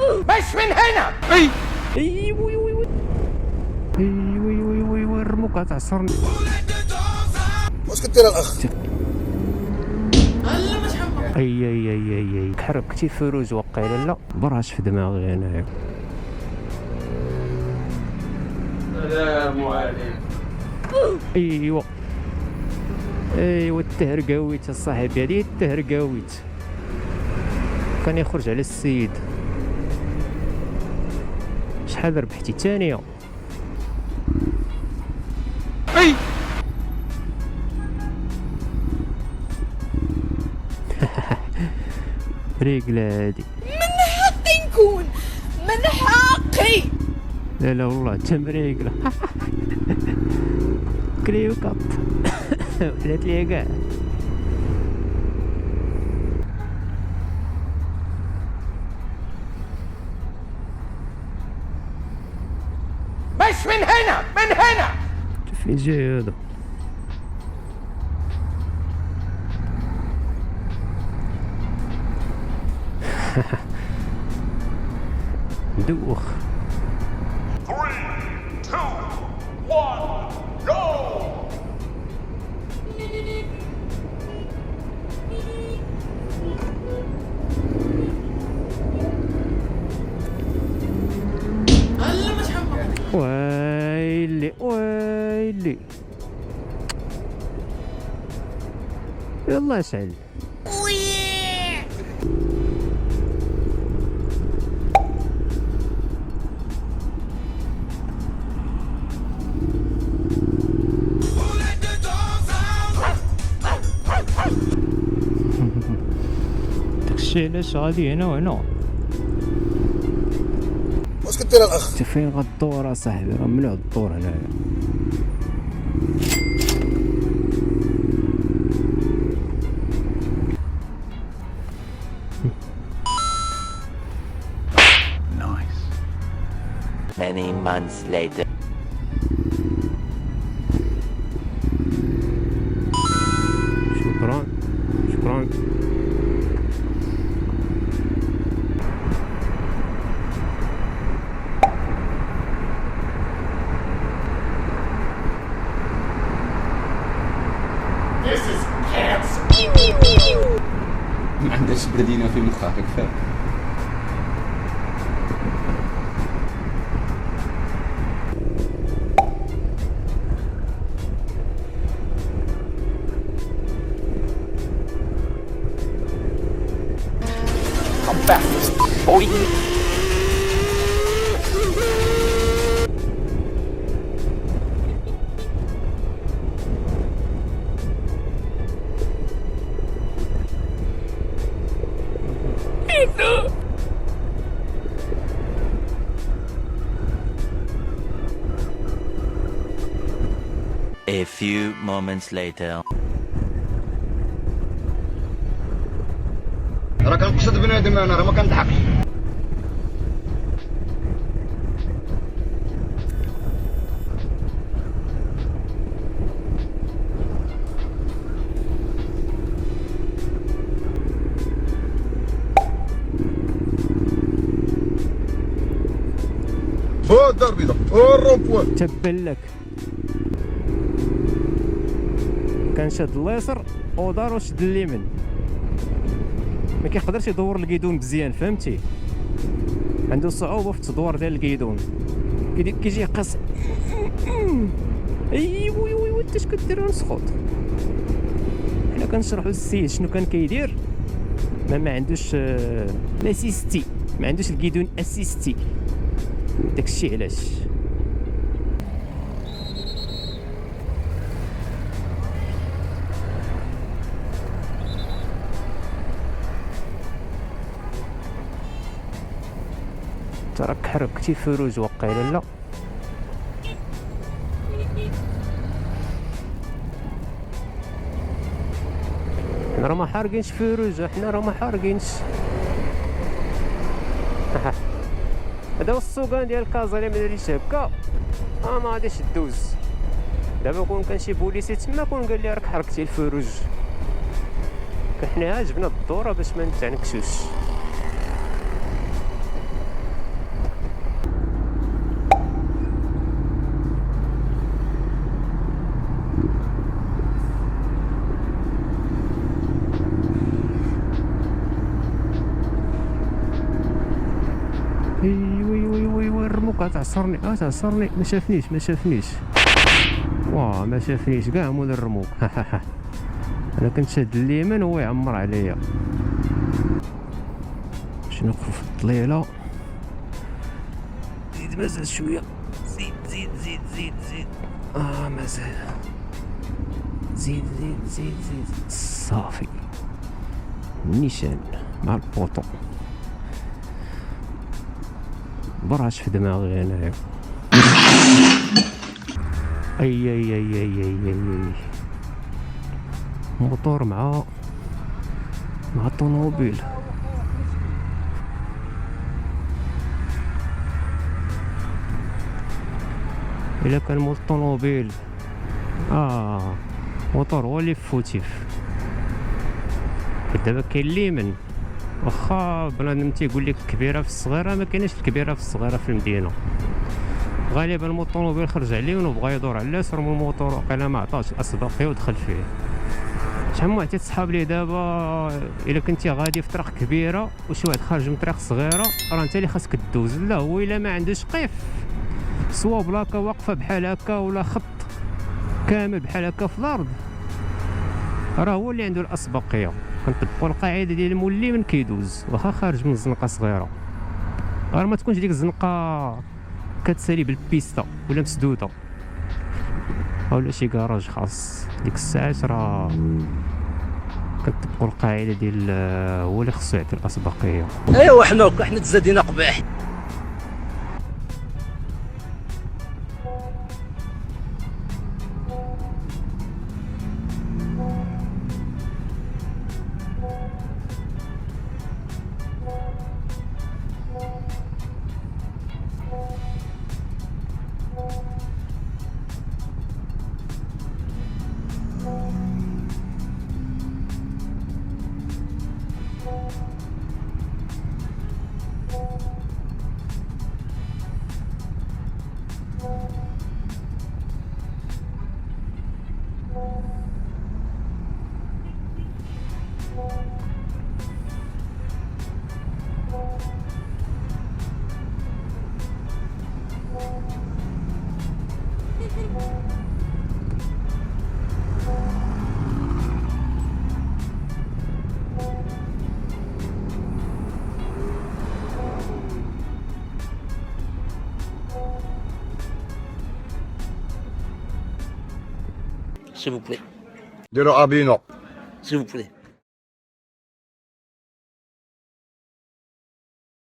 مش من هنا. ايوا ايوا ايوا ايوا الرموك غتعصرني. واش كدير الاخ؟ اي حركتي فروج وقيله لا براش في دماغي انايا. السلام عليكم. ايوا التهرقاويت الصاحبي هادي التهرقاويت كان يخرج على السيد. شحال ربحتي الثانيه؟ ريقله هادي من حقي نكون، من حقي. لا والله تمريقله. كليو كاب ولات ليا كاع. مش من هنا، من هنا. فين جاي هذا؟ دوخ. 3, 2, 1, go! ويلي يلا اسعل. داكشي علاش غادي هنا وهنا. واش كدير الاخ؟ انت فين غدور اصاحبي؟ راه ممنوع الدور هنايا. Many months later. شكرا. This is cancer. ما عندهاش بردينه في مخها كفايه. I'm back, boy. A few moments later. راه كنقصد بنادم انا، راه ما كنضحكش. هو الدار البيضاء، هو الرومبوان. تبان لك كان شاد اليسر ودار وشد اليمين، ما كيقدرش يدور الكيدون مزيان، فهمتي؟ عنده صعوبه في التدوير ديال الكيدون، كيجي يقص. ايوا انت اش كدير؟ نسخط. حنا كنشرحوا للسيد شنو كان كيدير. ما عندوش لاسيستي، ما عندوش الكيدون اسيستي، داكشي علاش. راك حركتي فروج وقيله لا. حنا راه ما حارقينش فروج، حنا راه ما حارقينش. هذا هو السوقان ديال كازا. اللي ما داريش هكا ما غاديش دوز. دابا كون كان شي بوليسي تما كون قال لي راك حركتي الفروج، حنا عجبنا الدوره باش ما نتعنكشوش. وي وي وي وي الرموك تعصرني تعصرني. ما شافنيش واه ما شافنيش كاع مول الرموك. انا كنت شاد اليمين وهو يعمر عليا. باش نوقفو في الظليله. زيد مازال شويه. زيد مازال. زيد صافي. النيشان مع البوطو. براش في دماغي انايا. اي موتور مع الطوموبيل. الا كان مول الطوموبيل موتور هو اللي فوتيف. دابا كاين اليمن واخا بنادم تيقول لك كبيره في الصغيره، ما كاينش الكبيره في الصغيره في المدينه. غالبا الطوموبيل خرج عليه وبغى يدور على اليسار، من الموتور وقيلا ما عطاش الاسبقيه ودخل فيه. شحال من واحد تيتصحاب ليه دابا الا كنتي غادي في طريق كبيره وشي واحد خارج من طريق صغيره راه انت اللي خاصك دوز. لا هو الا ما عندوش قيف سوا بلاكه واقفه بحال هكا ولا خط كامل بحال هكا في الارض، راه هو اللي عنده الاسبقيه. كنطبقوا القاعده ديال المولي من كيدوز واخا خارج من الزنقه صغيره، غير ما تكونش ديك الزنقه كتسالي بالبيستا ولا مسدوده اولا شي كراج خاص. ديك الساعات راه كنطبقوا القاعده ديال هو اللي خصو يعطي الاسبقيه. ايوا حنا تزادينا قباح. S'il vous plaît. De l'Arabino. S'il vous plaît.